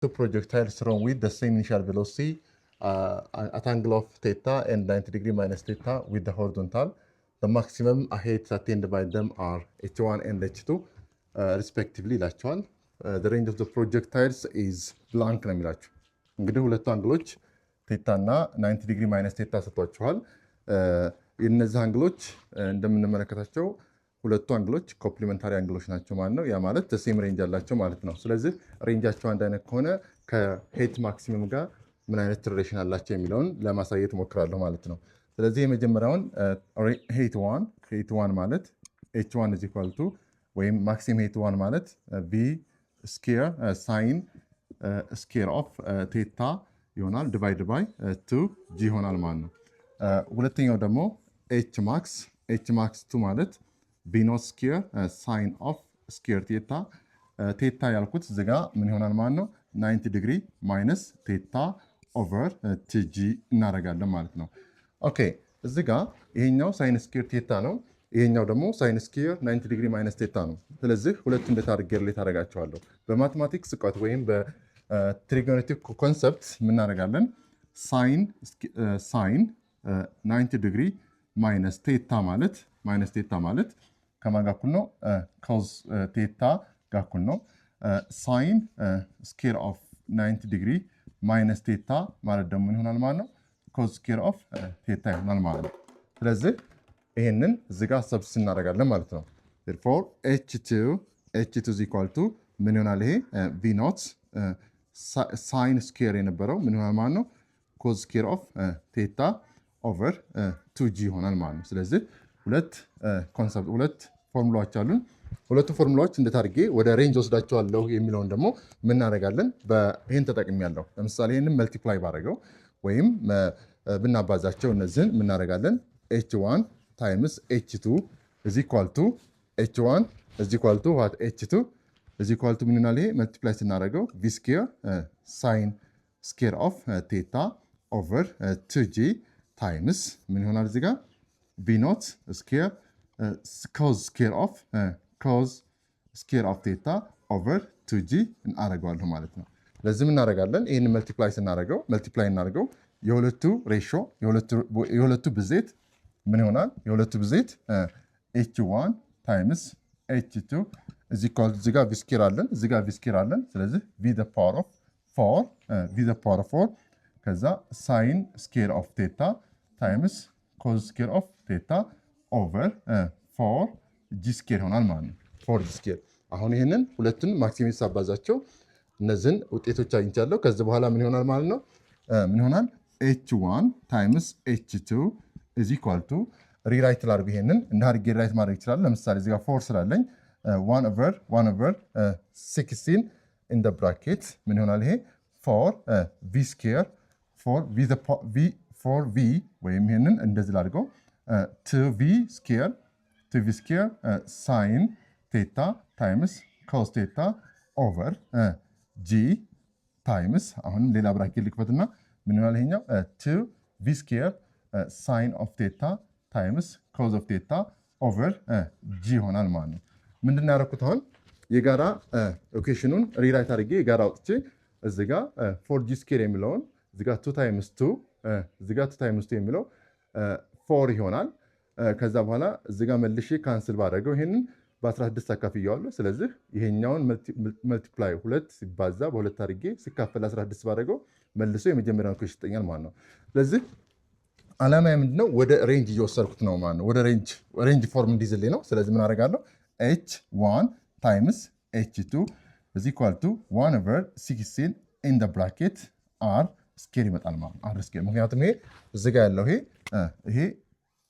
two projectiles thrown with the same initial velocity at angle of theta and 90 degree minus theta with the horizontal. The maximum heights attained by them are h1 and h2 respectively ይላቸዋል። The range of the projectiles is blank ነው የሚላቸው። እንግዲህ ሁለቱ አንግሎች ቴታ እና 90 ዲግሪ ማይነስ ቴታ ሰጥቷቸዋል። እነዚህ አንግሎች እንደምንመለከታቸው ሁለቱ አንግሎች ኮምፕሊመንታሪ አንግሎች ናቸው ማለት ነው። ያ ማለት ሴም ሬንጅ አላቸው ማለት ነው። ስለዚህ ሬንጃቸው አንድ አይነት ከሆነ ከሄት ማክሲመም ጋር ምን አይነት ሪሌሽን አላቸው የሚለውን ለማሳየት ሞክራለሁ ማለት ነው። ስለዚህ የመጀመሪያውን ሄት 1 ማለት h1 is equal to ወይም ማክሲመም ሄት 1 ማለት v ስኩዌር ሳይን ስኩዌር ኦፍ ቴታ ይሆናል ዲቫይድ ባይ 2g ይሆናል ማለት ነው። ሁለተኛው ደግሞ h max 2 ማለት v not square sin of square ቴታ ቴታ ያልኩት እዚህ ጋር ምን ይሆናል ማለት ነው 90 ዲግሪ ማይነስ ቴታ ኦቨር 2g እናደርጋለን ማለት ነው። ኦኬ እዚህ ጋር ይሄኛው ሳይን ስኩዌር ቴታ ነው። ይሄኛው ደግሞ ሳይን ስኩዌር 90 ዲግሪ ማይነስ ቴታ ነው። ስለዚህ ሁለቱን እንዴት አድርጌ ሪሌት አደርጋቸዋለሁ? በማቴማቲክስ እውቀት ወይም በትሪጎኖሜትሪክ ኮንሰፕት ምን እናደርጋለን? ሳይን 90 ዲግሪ ማይነስ ቴታ ማለት ከማን ጋር እኩል ነው? ኮዝ ቴታ ጋር እኩል ነው። ሳይን ስኩዌር ኦፍ 90 ዲግሪ ማይነስ ቴታ ማለት ደግሞ ምን ይሆናል ማለት ነው? ኮዝ ስኩዌር ኦፍ ቴታ ይሆናል ማለት ነው። ስለዚህ ይሄንን እዚህ ጋር ሰብስ እናደርጋለን ማለት ነው። therefore h2 is equal to ምን ይሆናል? ይሄ v not ሳይን ስኩዌር የነበረው ምን ይሆናል ማለት ነው? ኮዝ ስኩዌር ኦፍ ቴታ ኦቨር 2g ይሆናል ማለት ነው። ስለዚህ ሁለት ፎርሙላዎች አሉን። ሁለቱ ፎርሙላዎች እንዴት አድርጌ ወደ ሬንጅ ወስዳቸዋለሁ የሚለውን ደግሞ ምን እናደርጋለን? ይሄን ተጠቅሜያለሁ። ለምሳሌ ይሄንን መልቲፕላይ ባደረገው ወይም ብናባዛቸው እነዚህን ምን እናደርጋለን? h1 times h2 is equal to h1 is equal to what? h2 is equal to ምን ይሆናል? ይሄ መልቲፕላይ ስናደርገው v square sin square of theta over 2g times ምን ይሆናል? እዚህ ጋር v not square cos square of theta over 2g እናደርገዋለሁ ማለት ነው። ለዚህ ምን እናደርጋለን? ይሄን መልቲፕላይ እናደርገው የሁለቱ ሬሾ የሁለቱ ብዜት ምን ይሆናል? የሁለቱ ብዜት h1 times h2 is equal to እዚህ ጋር v square አለን፣ እዚህ ጋር v square አለን። ስለዚህ v the power of 4 ከዛ sin square of theta times cos square of theta over 4g square ይሆናል ማለት ነው። 4g square አሁን ይሄንን ሁለቱን ማክሲመም ሳባዛቸው እነዚህን ውጤቶች አግኝቻለሁ። ከዚህ በኋላ ምን ይሆናል ማለት ነው? ምን ይሆናል? h1 times h2 is equal to ሪራይት ላድርግ። ይሄንን እንደ አድርጌ ሪራይት ማድረግ ይችላል። ለምሳሌ እዚህ ጋር 4 ስላለኝ 1 over 16 in the bracket ምን ይሆናል? ይሄ 4v square 4v ወይም ይሄንን እንደዚህ ላድርገው 2v square sin theta times cos theta over g times አሁን ሌላ ብራኬት ልክፈትና ምን ይሆናል? ይሄኛው 2v square sin of theta times cos of theta over g ይሆናል ማለት ነው። ምንድነው ያደረኩት? አሁን የጋራ ኢኩዌሽኑን ሪራይት አድርጌ የጋራ አውጥቼ እዚህ ጋር 4g square የሚለውን እዚህ ጋር 2 times 2 የሚለው 4 ይሆናል። ከዛ በኋላ እዚህ ጋር መልሼ ካንስል ባደረገው ይሄንን በ16 አካፍያለሁ። ስለዚህ ይሄኛውን መልቲፕላይ 2 ሲባዛ በ2 አድርጌ ሲካፈል 16 ባደረገው መልሶ የመጀመሪያውን ኢኩዌሽን ይሰጠኛል ማለት ነው። ስለዚህ ዓላማዬ ምንድነው? ወደ ሬንጅ እየወሰድኩት ነው ማለት ነው። ወደ ሬንጅ ፎርም እንዲዝልኝ ነው። ስለዚህ ምን አደርጋለሁ? h1 times h2 is equal to 1 over 16 in the bracket r ስኬር ይመጣል ማለት ነው። r ስኬር ምክንያቱም ይሄ እዚህ ጋር ያለው ይሄ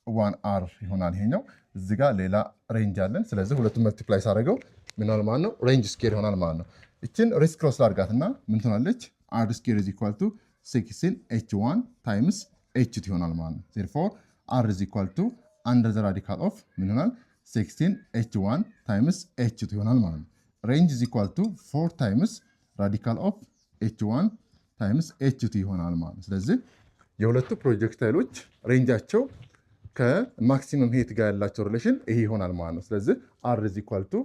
1r ይሆናል። ይሄኛው እዚህ ጋር ሌላ ሬንጅ አለን። ስለዚህ ሁለቱም መልቲፕላይ ሳደርገው ምን ይሆናል ማለት ነው? ሬንጅ ስኬር ይሆናል ማለት ነው። እቺን ሬስ ክሮስ ላድርጋትና ምን ትሆናለች? r ስኬር is equal to 16 h1 times h2 ይሆናል ማለት ነው። therefore r is equal to under the radical of ምን ይሆናል? 16 h1 times h2 ይሆናል ማለት ነው። range is equal to 4 times radical of h1 times h2 ይሆናል ማለት ነው። ስለዚህ የሁለቱ ፕሮጀክታይሎች ሬንጃቸው ከማክሲመም ሄት ጋር ያላቸው ሪሌሽን ይሄ ይሆናል ማለት ነው። ስለዚህ r is equal to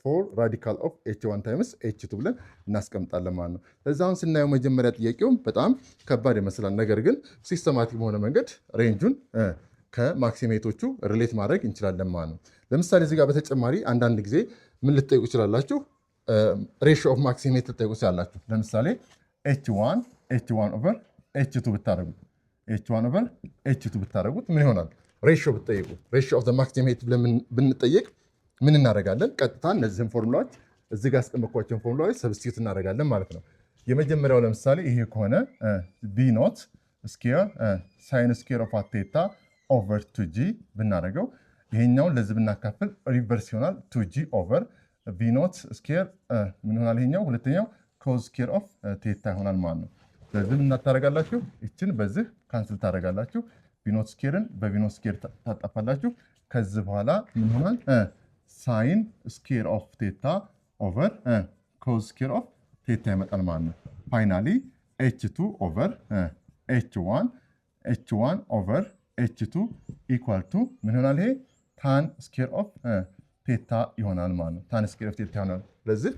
ፎር ራዲካል ኦፍ h1 ታይምስ h2 ብለን እናስቀምጣለን ማለት ነው። ስለዚህ አሁን ስናየው መጀመሪያ ጥያቄውም በጣም ከባድ ይመስላል። ነገር ግን ሲስተማቲክ በሆነ መንገድ ሬንጁን ከማክሲሜቶቹ ሪሌት ማድረግ እንችላለን ማለት ነው። ለምሳሌ እዚህ ጋር በተጨማሪ አንዳንድ ጊዜ ምን ልትጠይቁ ይችላላችሁ? ሬሽዮ ኦፍ ማክሲሜት ልትጠይቁ ይችላላችሁ። ለምሳሌ h1 ኦቨር h2 ብታደርጉት h1 ኦቨር h2 ብታደርጉት ምን ይሆናል? ሬሽዮ ብትጠይቁ ሬሽዮ ኦፍ ማክሲሜት ብለን ብንጠየቅ ምን እናደርጋለን? ቀጥታ እነዚህን ፎርሙላዎች እዚህ ጋር ያስቀመጥኳቸውን ፎርሙላዎች ሰብስቲዩት እናደርጋለን ማለት ነው። የመጀመሪያው ለምሳሌ ይሄ ከሆነ ቪ ኖት ስኬር ሳይን ስኬር ኦፍ ቴታ ኦቨር 2g ብናደርገው ይሄኛውን ለዚህ ብናካፍል ሪቨርስ ይሆናል። 2g ኦቨር ቪ ኖት ስኬር ምን ይሆናል? ይሄኛው ሁለተኛው ኮዝ ስኬር ኦፍ ቴታ ይሆናል ማለት ነው። ስለዚህ ምን ታደርጋላችሁ? ይችን በዚህ ካንስል ታደርጋላችሁ። ቪኖት ስኬርን በቪኖት ስኬር ታጣፋላችሁ። ከዚህ በኋላ ምን ይሆናል? ሳይን ስኬር ኦፍ ቴታ ኦቨር ኮዝ ስኬር ኦፍ ቴታ ይመጣል ማለት ነው። ፋይናሊ h2 ኦቨር h1 ኦቨር h2 ኢኳል ቱ ምን ይሆናል? ይሄ ታን ስኬር ኦፍ ቴታ ይሆናል ማለት ነው። ታን ስኬር ኦፍ ቴታ ይሆናል። ስለዚህ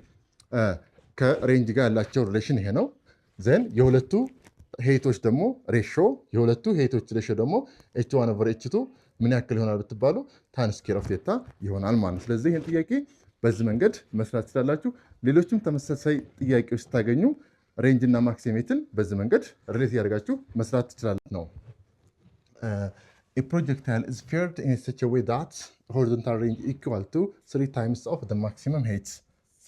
ከሬንጅ ጋር ያላቸው ሪሌሽን ይሄ ነው። ዘን የሁለቱ ሄቶች ደግሞ ሬሾ ደግሞ h1 ኦቨር h2 ምን ያክል ይሆናል ብትባሉ ታን ስኬር ኦፍ ቴታ ይሆናል ማለት ነው። ስለዚህ ይህን ጥያቄ በዚህ መንገድ መስራት ትችላላችሁ። ሌሎችም ተመሳሳይ ጥያቄዎች ስታገኙ ሬንጅ እና ማክሲሜትን በዚህ መንገድ ሪሌት ያደርጋችሁ መስራት ትችላላችሁ ነው። A projectile is fired in such a way that horizontal range equal to 3 times of the maximum height.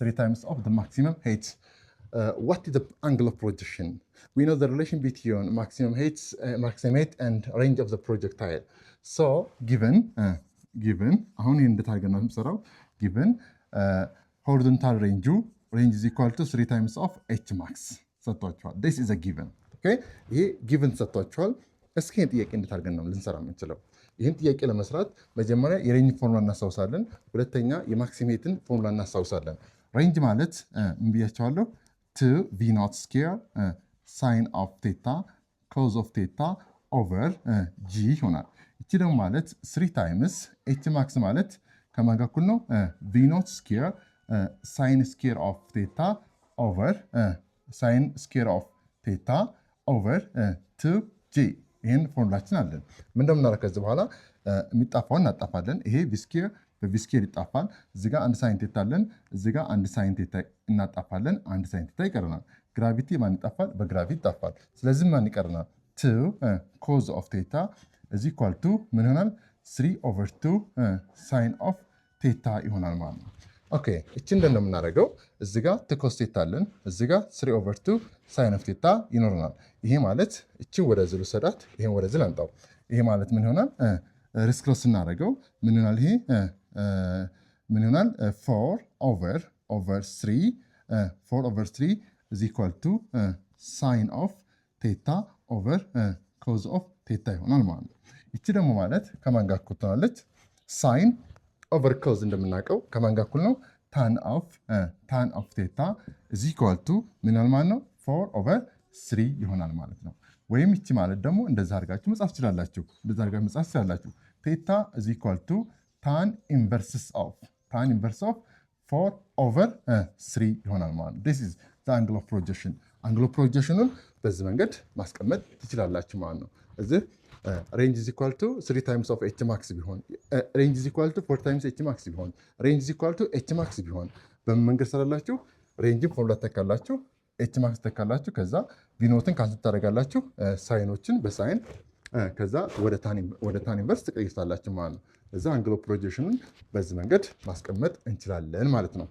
3 times of the maximum height. What is the angle of projection? We know the relation between maximum height and range of the projectile. So given አሁን ይሄን እንድታርገን ነው የምሰራው። given horizontal range is equal to 3 times of h max ሰጥቷቸዋል። this is a given. okay ይሄ given ሰጥቷቸዋል። እስኪ ይህን ጥያቄ እንድታርገን ነው ልንሰራ የምንችለው። ይህን ጥያቄ ለመስራት መጀመሪያ የሬንጅ ፎርሙላ እናስታውሳለን። ሁለተኛ የማክሲሜትን ፎርሙላ እናስታውሳለን። ሬንጅ ማለት ምን ብያቸዋለሁ? 2 v naught ስኬር ሳይን ኦፍ ቴታ ኮዝ ኦፍ ቴታ ኦቨር ጂ ይሆናል። እቺ ደግሞ ማለት 3 ታይምስ ኤች ማክስ ማለት ከማን ጋር እኩል ነው? ቪ ኖት ስኬር ሳይን ስኬር ኦፍ ቴታ ኦቨር ሳይን ስኬር ኦፍ ቴታ ኦቨር 2 ጂ። ይህን ፎርሙላችን አለን። ምን እንደምናደርግ ከዚህ በኋላ የሚጣፋውን እናጣፋለን። ይሄ ቪስኬር በቪስኬር ይጣፋል። እዚህ ጋር አንድ ሳይን ቴታ አለን። እዚህ ጋር አንድ ሳይን ቴታ እናጣፋለን። አንድ ሳይን ቴታ ይቀርናል። ግራቪቲ ማን ይጣፋል? በግራቪቲ ይጣፋል። ስለዚህ ማን ይቀርናል? 2 ኮዝ ኦፍ ቴታ is equal to ምን ይሆናል? 3 over 2 ሳይን ኦፍ ቴታ ይሆናል ማለት ነው። ኦኬ እቺ እንደምናደርገው እዚህ ጋር ኮስ ቴታ አለን። እዚህ ጋር 3 over 2 ሳይን ኦፍ ቴታ ይኖርናል። ይሄ ማለት እቺ ወደዚህ ልውሰዳት፣ ይሄን ወደዚህ ላምጣው። ይሄ ማለት ምን ይሆናል? ሪስክሮስ እናደርገው ምን ይሆናል? ይሄ ምን ይሆናል? 4 over 3 is equal to ሳይን ኦፍ ቴታ ኦቨር ኮዝ ኦፍ ቴታ ይሆናል ማለት ነው። ይቺ ደግሞ ማለት ከማን ጋር እኩል ትሆናለች? ሳይን ኦቨር ኮዝ እንደምናውቀው ከማን ጋር እኩል ነው? ታን ኦፍ ቴታ is equal to ምን ይሆናል ማለት ነው? 4 over 3 ይሆናል ማለት ነው። ወይም ይቺ ማለት ደግሞ እንደዛ አድርጋችሁ መጻፍ ትችላላችሁ። ቴታ is equal to ታን ኢንቨርስ ኦፍ 4 over 3 ይሆናል ማለት ነው። this is the angle of projection. አንግል ኦፍ ፕሮጀክሽኑን በዚህ መንገድ ማስቀመጥ ትችላላችሁ ማለት ነው። እዚህ ሬንጅ is equal to 3 times of h max ቢሆን፣ ሬንጅ is equal to 4 times h max ቢሆን፣ ሬንጅ is equal to h max ቢሆን በምን መንገድ ሰራላችሁ? ሬንጅን ፎርሙላ ተካላችሁ፣ h max ተካላችሁ፣ ከዛ ቪኖትን ካንስል ታደርጋላችሁ፣ ሳይኖችን በሳይን ከዛ ወደ ታን ኢንቨርስ ትቀይሳላችሁ ማለት ነው። እዛ አንግል ኦፍ ፕሮጀክሽኑን በዚህ መንገድ ማስቀመጥ እንችላለን ማለት ነው።